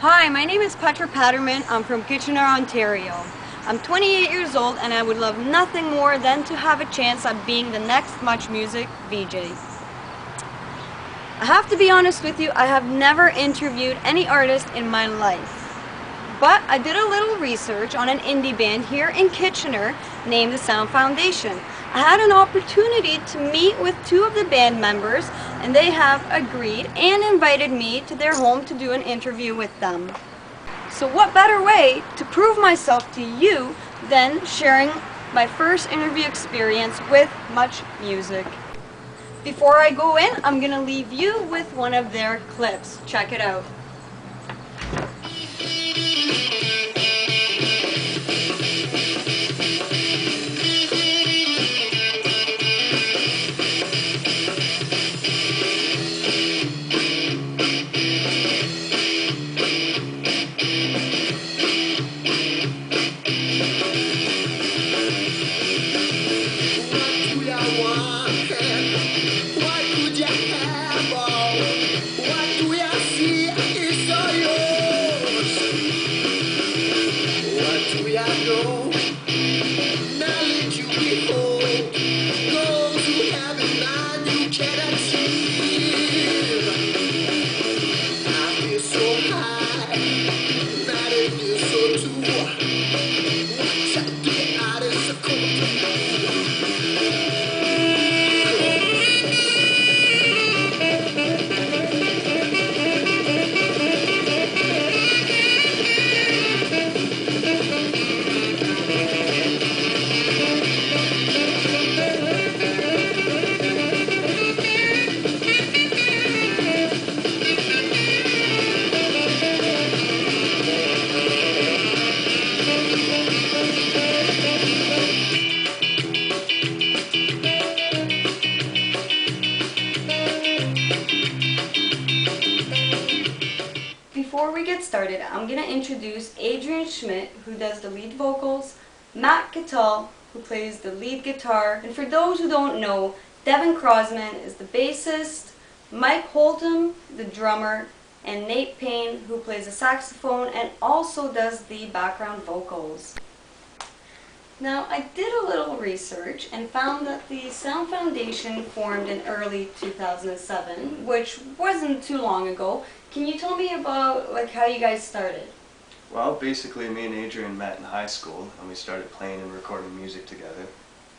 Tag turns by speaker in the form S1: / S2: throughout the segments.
S1: Hi, my name is Petra Patterman. I'm from Kitchener, Ontario. I'm 28 years old and I would love nothing more than to have a chance at being the next Much Music VJ. I have to be honest with you, I have never interviewed any artist in my life. But I did a little research on an indie band here in Kitchener named the Sound Foundation. I had an opportunity to meet with two of the band members and they have agreed and invited me to their home to do an interview with them. So what better way to prove myself to you than sharing my first interview experience with Much Music. Before I go in, I'm going to leave you with one of their clips. Check it out. Before we get started, I'm going to introduce Adrian Schmidt, who does the lead vocals, Matt Cattell, who plays the lead guitar, and for those who don't know, Devin Crosman is the bassist, Mike Holtum, the drummer, and Nate Payne, who plays the saxophone and also does the background vocals. Now, I did a little research and found that the Sound Foundation formed in early 2007, which wasn't too long ago. Can you tell me about how you guys started?
S2: Well, basically me and Adrian met in high school and we started playing and recording music together.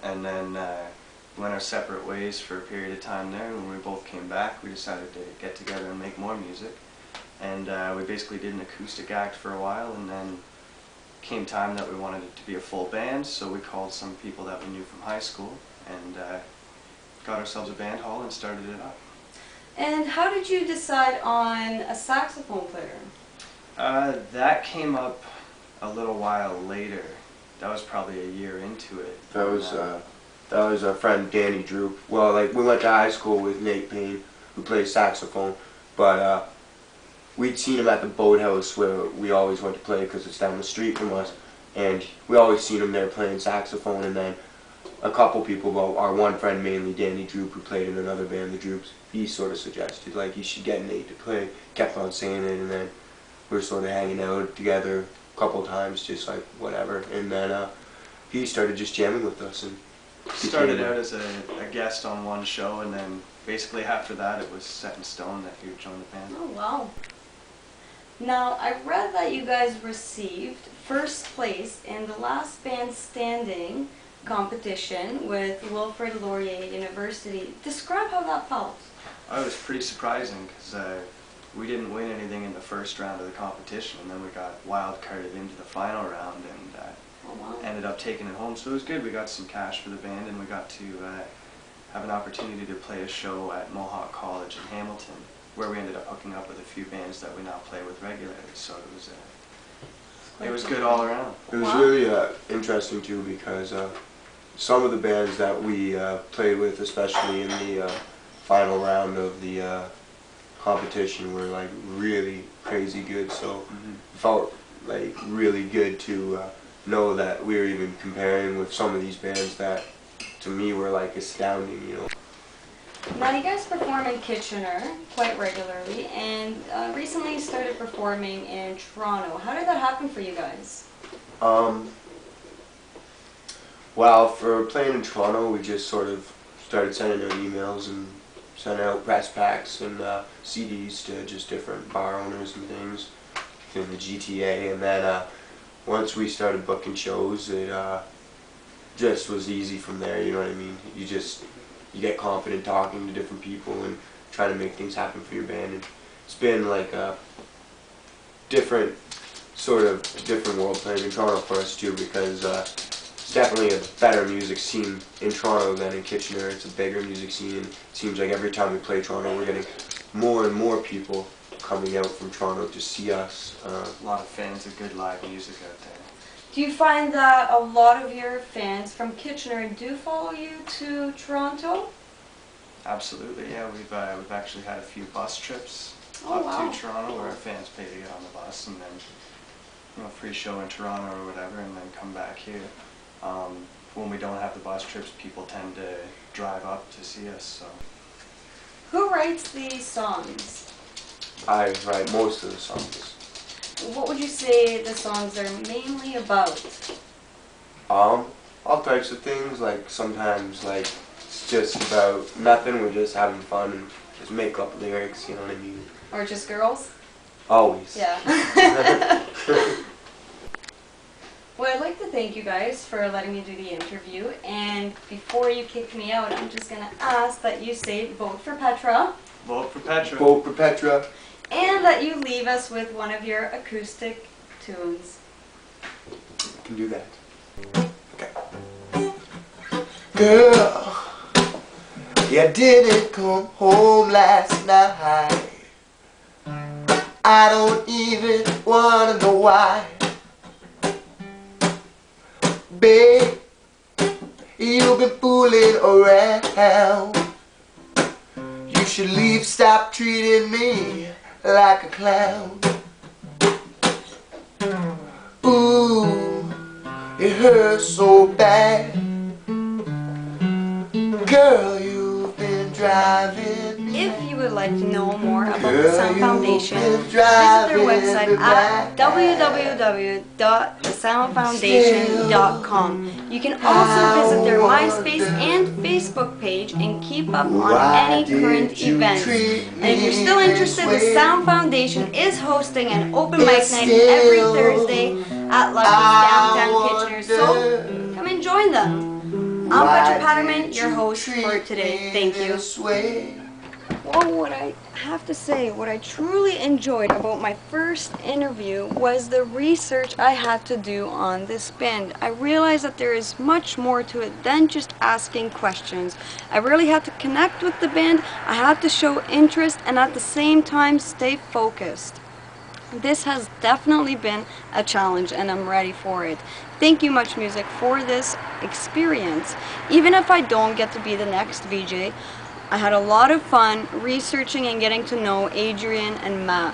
S2: And then we went our separate ways for a period of time there, and when we both came back we decided to get together and make more music. And we basically did an acoustic act for a while, and then came time that we wanted it to be a full band, so we called some people that we knew from high school and got ourselves a band hall and started it up.
S1: And how did you decide on a saxophone player?
S2: That came up a little while later. That was probably a year into it.
S3: That was our friend Danny Drew. Well, we went to high school with Nate Payne, who plays saxophone, but we'd seen him at the boathouse where we always went to play because it's down the street from us, and we always seen him there playing saxophone. And then a couple people, well, our one friend mainly, Danny Droop, who played in another band, the Droops, he sort of suggested you should get Nate to play. Kept on saying it, and then we were sort of hanging out together a couple times, just whatever. And then he started just jamming with us and
S2: started out as a guest on one show, and then basically after that it was set in stone that he would join the band.
S1: Oh wow. Now, I read that you guys received first place in the Last Band Standing competition with Wilfrid Laurier University. Describe how that felt.
S2: It was pretty surprising because we didn't win anything in the first round of the competition, and then we got wild carded into the final round and ended up taking it home. So it was good. We got some cash for the band, and we got to have an opportunity to play a show at Mohawk College in Hamilton, where we ended up hooking up with a few bands that we now play with regularly. So it was good all around.
S3: It was really interesting too, because some of the bands that we played with, especially in the final round of the competition, were really crazy good. So it felt really good to know that we were even comparing with some of these bands that to me were astounding,
S1: Now you guys perform in Kitchener quite regularly, and recently started performing in Toronto. How did that happen for you guys?
S3: Well, for playing in Toronto, we just sort of started sending out emails and sending out press packs and CDs to just different bar owners and things in the GTA. And then once we started booking shows, it just was easy from there. You know what I mean? You get confident talking to different people and trying to make things happen for your band. And it's been like a different world playing in Toronto for us too, because it's definitely a better music scene in Toronto than in Kitchener. It's a bigger music scene. It seems like every time we play Toronto, we're getting more and more people coming out from Toronto to see us.
S2: A lot of fans of good live music out there.
S1: Do you find that a lot of your fans from Kitchener do follow you to Toronto?
S2: Absolutely, yeah. We've actually had a few bus trips
S1: Oh, wow.
S2: to Toronto where our fans pay to get on the bus, and then free show in Toronto or whatever, and then come back here. When we don't have the bus trips, people tend to drive up to see us. So.
S1: Who writes these songs?
S3: I write most of the songs.
S1: What would you say the songs are mainly about?
S3: All types of things. Like sometimes, like it's just about nothing. We're just having fun and just make up lyrics. You know what I mean?
S1: Or just girls?
S3: Always.
S1: Yeah. Well, I'd like to thank you guys for letting me do the interview. And before you kick me out, I'm just gonna ask that you say vote for Petra.
S2: Vote for Petra.
S3: Vote for Petra.
S1: And that you leave us with one of your acoustic tunes.
S3: I can do that. Okay. Girl, you didn't come home last night. I don't even wanna know why. Babe, you've been fooling around. You should leave, stop treating me like a clown. Ooh, it hurts so bad. Girl, you've been driving me.
S1: If you would like to know more about the Sound Foundation, visit their website at www.thesoundfoundation.com. You can also visit their MySpace and Facebook page and keep up on any current events. And if you're still interested, the Sound Foundation is hosting an open mic night every Thursday at Lucky's downtown Kitchener, so come and join them. I'm Petra Patterman, your host for today. Thank you. Well, what I have to say, what I truly enjoyed about my first interview was the research I had to do on this band. I realized that there is much more to it than just asking questions. I really had to connect with the band, I had to show interest, and at the same time stay focused. This has definitely been a challenge, and I'm ready for it. Thank you, Much Music, for this experience. Even if I don't get to be the next VJ, I had a lot of fun researching and getting to know Adrian and Matt.